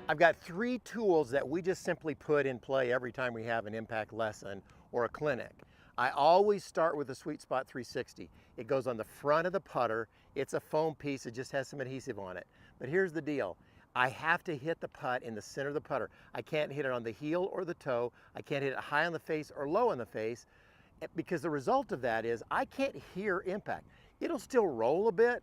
I've got 3 tools that we just simply put in play every time we have an impact lesson or a clinic. I always start with the Sweet Spot 360. It goes on the front of the putter. It's a foam piece. It just has some adhesive on it. But here's the deal. I have to hit the putt in the center of the putter. I can't hit it on the heel or the toe. I can't hit it high on the face or low on the face, because the result of that is I can't hear impact. It'll still roll a bit,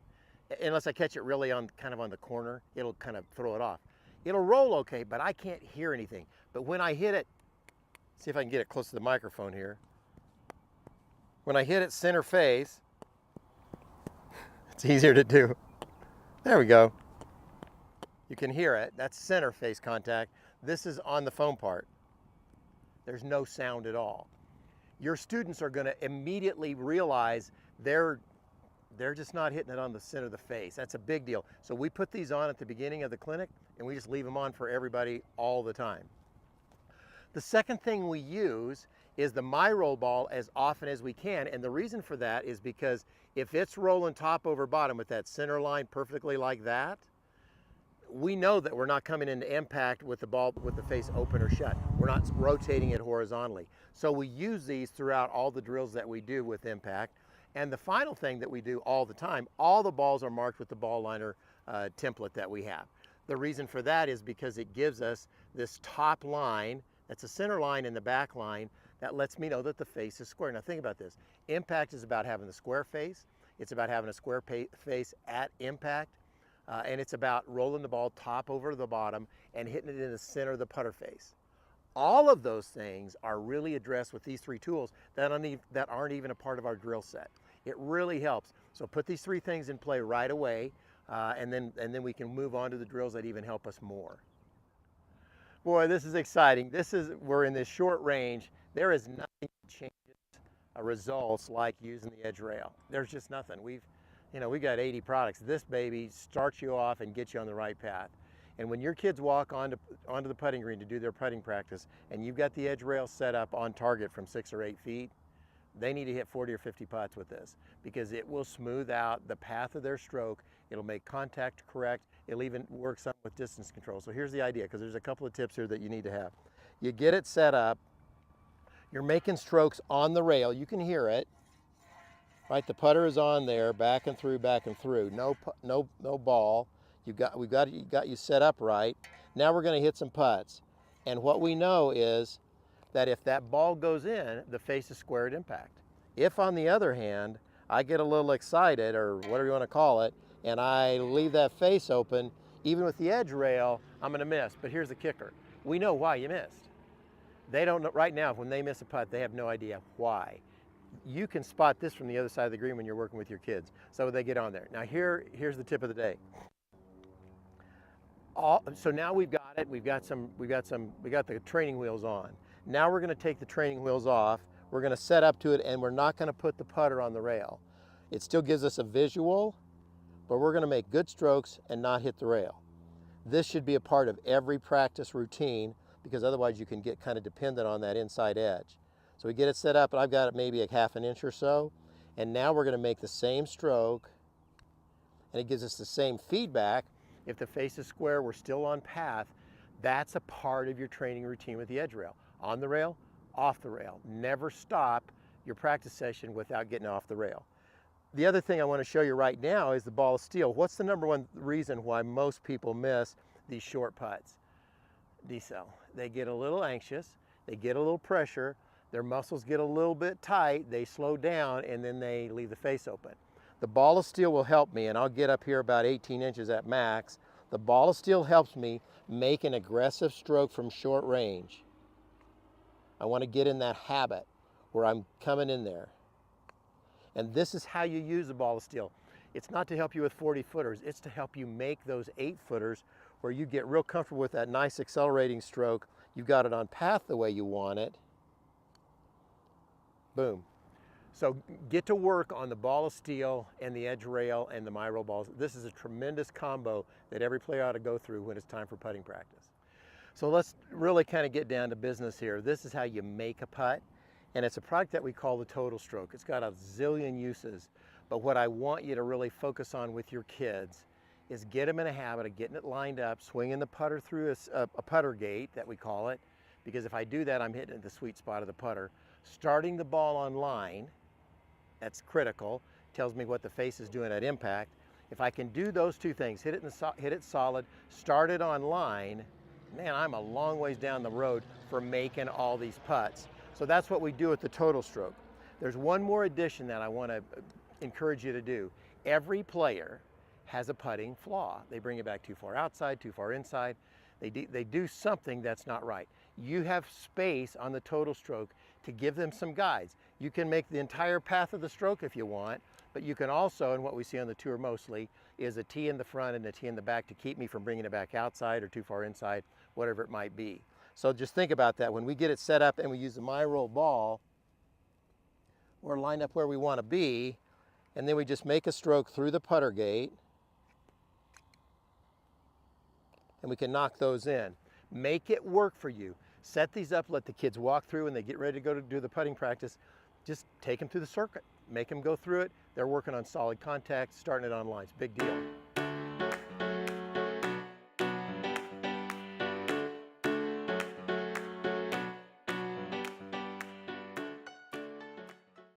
unless I catch it really on kind of on the corner. It'll kind of throw it off. It'll roll okay, but I can't hear anything. But when I hit it, see if I can get it close to the microphone here. When I hit it center face, it's easier to do. There we go. You can hear it. That's center face contact. This is on the foam part. There's no sound at all. Your students are going to immediately realize they're just not hitting it on the center of the face. That's a big deal. So we put these on at the beginning of the clinic, and we just leave them on for everybody all the time. The second thing we use is the My Roll ball as often as we can, and the reason for that is because if it's rolling top over bottom with that center line perfectly like that, we know that we're not coming into impact with the ball with the face open or shut. We're not rotating it horizontally. So we use these throughout all the drills that we do with impact. And the final thing that we do all the time, all the balls are marked with the ball liner template that we have. The reason for that is because it gives us this top line, that's a center line and the back line, that lets me know that the face is square. Now think about this. Impact is about having the square face. It's about having a square face at impact. And it's about rolling the ball top over the bottom and hitting it in the center of the putter face. All of those things are really addressed with these 3 tools that aren't even a part of our drill set. It really helps. So put these 3 things in play right away, and then we can move on to the drills that even help us more. Boy, this is exciting. We're in this short range. There is nothing that changes results like using the edge rail. There's just nothing. We've got 80 products. This baby starts you off and gets you on the right path. And when your kids walk onto the putting green to do their putting practice, and you've got the edge rail set up on target from 6 or 8 feet, they need to hit 40 or 50 putts with this, because it will smooth out the path of their stroke. It'll make contact correct. It'll even work some with distance control. So here's the idea, because there's a couple of tips here that you need to have. You get it set up. You're making strokes on the rail. You can hear it. Right, the putter is on there, back and through, no ball. We've got you set up right. Now we're going to hit some putts, and what we know is that if that ball goes in, the face is square at impact. If, on the other hand, I get a little excited, or whatever you want to call it, and I leave that face open, even with the edge rail, I'm going to miss. But here's the kicker: we know why you missed. They don't know right now. When they miss a putt, they have no idea why. You can spot this from the other side of the green when you're working with your kids, so they get on there. Now here's the tip of the day. So now we've got it. We got the training wheels on. Now we're going to take the training wheels off. We're going to set up to it, and we're not going to put the putter on the rail. It still gives us a visual, but we're going to make good strokes and not hit the rail. This should be a part of every practice routine, because otherwise you can get kind of dependent on that inside edge. So we get it set up, and I've got it maybe a half an inch or so. And now we're going to make the same stroke, and it gives us the same feedback. If the face is square, we're still on path. That's a part of your training routine with the edge rail. On the rail, off the rail. Never stop your practice session without getting off the rail. The other thing I want to show you right now is the ball of steel. What's the number one reason why most people miss these short putts? De-cell. They get a little anxious, they get a little pressure, their muscles get a little bit tight, they slow down, and then they leave the face open. The ball of steel will help me, and I'll get up here about 18 inches at max. The ball of steel helps me make an aggressive stroke from short range. I want to get in that habit where I'm coming in there. And this is how you use the ball of steel. It's not to help you with 40 footers, it's to help you make those 8 footers where you get real comfortable with that nice accelerating stroke. You've got it on path the way you want it. Boom. So get to work on the ball of steel and the edge rail and the My Roll balls. This is a tremendous combo that every player ought to go through when it's time for putting practice. So let's really kind of get down to business here. This is how you make a putt, and it's a product that we call the Total Stroke. It's got a zillion uses, but what I want you to really focus on with your kids is get them in a habit of getting it lined up, swinging the putter through a putter gate that we call it, because if I do that, I'm hitting the sweet spot of the putter. Starting the ball on line, that's critical, tells me what the face is doing at impact. If I can do those two things, hit it solid, start it on line, man, I'm a long ways down the road for making all these putts. So that's what we do with the total stroke. There's one more addition that I want to encourage you to do. Every player has a putting flaw. They bring it back too far outside, too far inside. They do something that's not right. You have space on the total stroke to give them some guides. You can make the entire path of the stroke if you want, but you can also, and what we see on the tour mostly, is a tee in the front and a tee in the back to keep me from bringing it back outside or too far inside, whatever it might be. So just think about that. When we get it set up and we use the my roll ball, we're lined up where we want to be, and then we just make a stroke through the putter gate, and we can knock those in. Make it work for you. Set these up, let the kids walk through when they get ready to go to do the putting practice. Just take them through the circuit. Make them go through it. They're working on solid contact, starting it on lines. Big deal.